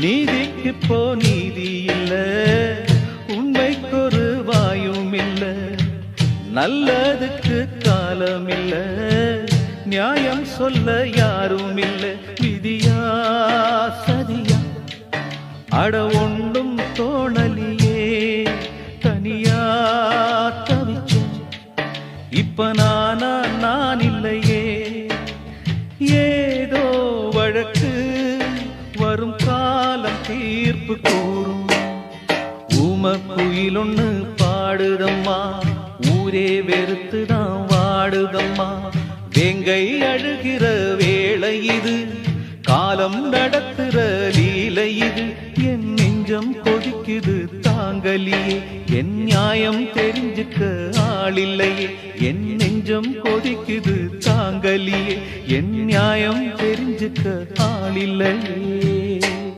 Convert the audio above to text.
நீதிக்கு போ நீதி இல்ல, உண்மைக்கொரு வாயும் இல்ல, நல்லதுக்கு காலம் இல்ல, நியாயம் சொல்ல யாரும் இல்ல. விதியா சதியா அட ஒன்றும் தோணலியே, தனியா தவிச்ச இப்ப நான் இல்லையே. ஏதோ வழக்கு வரும் காலம் தீர்ப்பு கூறும். ஊமக்குயில் ஒண்ணு பாடுதம்மா, ஊரே வெறுத்துதான் வாடுதம்மா. வேங்கை அழுகிற வேளை இது, காலம் நடத்துற லீலை இது. என் நெஞ்சம் கொதிக்குது தாங்கலியே, என் நியாயம் தெரிஞ்சுக்க ஆளில்லையே. என் நெஞ்சம் கொதிக்குது தாங்கலியே, என் நியாயம் தெரிஞ்சுக்க ஆளில்லையே.